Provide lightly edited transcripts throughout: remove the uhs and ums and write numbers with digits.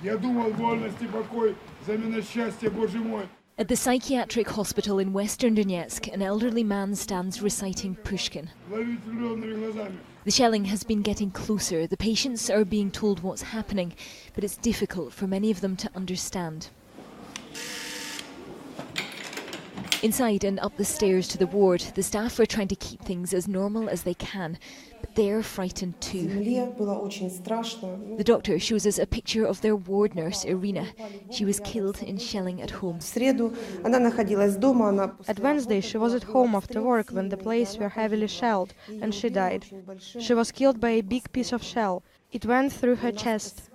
At the psychiatric hospital in western Donetsk, an elderly man stands reciting Pushkin. The shelling has been getting closer. The patients are being told what's happening, but it's difficult for many of them to understand. Inside and up the stairs to the ward, the staff are trying to keep things as normal as they can, but they're frightened too. The doctor shows us a picture of their ward nurse, Irina. She was killed in shelling at home. At Wednesday, she was at home after work when the place were heavily shelled, and she died. She was killed by a big piece of shell. It went through her chest.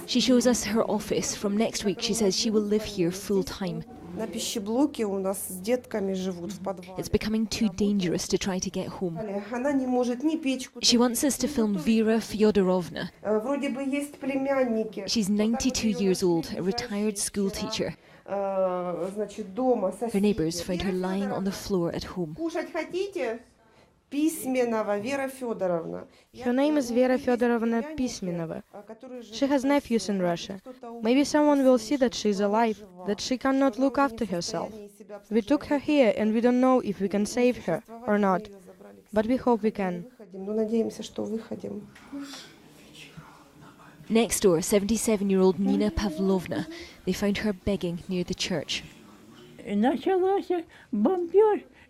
She shows us her office. From next week, she says she will live here full time. It's becoming too dangerous to try to get home. She wants us to film Vera Fyodorovna. She's 92 years old, a retired school teacher. Her neighbours found her lying on the floor at home. Her name is Vera Fyodorovna Pismenova. She has nephews in Russia. Maybe someone will see that she is alive, that she cannot look after herself. We took her here and we don't know if we can save her or not, but we hope we can. Next door, 77-year-old Nina Pavlovna. They found her begging near the church.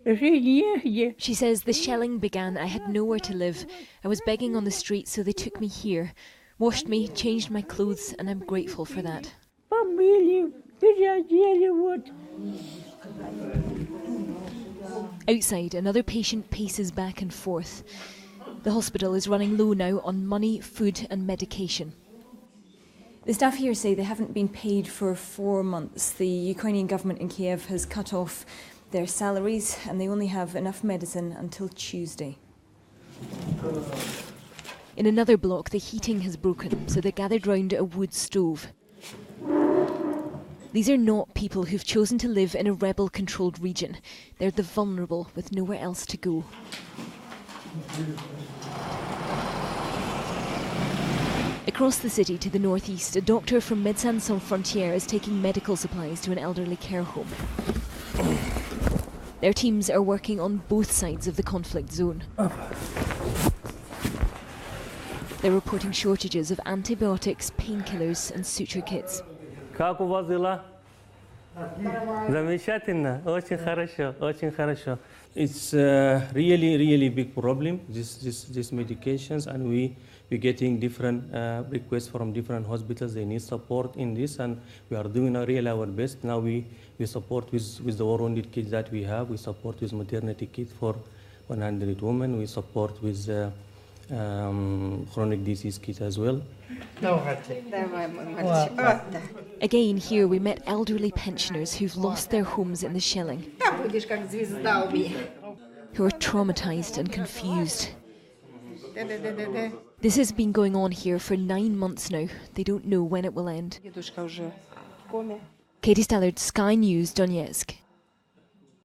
She says the shelling began. I had nowhere to live. I was begging on the street, so they took me here, washed me, changed my clothes, and I'm grateful for that. Outside, another patient paces back and forth. The hospital is running low now on money, food and medication. The staff here say they haven't been paid for 4 months. The Ukrainian government in Kiev has cut off their salaries and they only have enough medicine until Tuesday. In another block, the heating has broken, so they're gathered round a wood stove. These are not people who've chosen to live in a rebel-controlled region. They're the vulnerable with nowhere else to go. Across the city to the northeast, a doctor from Médecins Sans Frontières is taking medical supplies to an elderly care home. Their teams are working on both sides of the conflict zone. They're reporting shortages of antibiotics, painkillers and suture kits. Как у вас дела? Замечательно, очень хорошо, очень хорошо. It's really big problem, these medications, and we're getting different requests from different hospitals. They need support in this, and we are doing our best. Now we support with the war wounded kids that we have. We support with maternity kit for 100 women. We support with chronic disease kit as well. Again, here we met elderly pensioners who've lost their homes in the shelling, who are traumatised and confused. This has been going on here for 9 months now. They don't know when it will end. Katie Stallard, Sky News, Donetsk.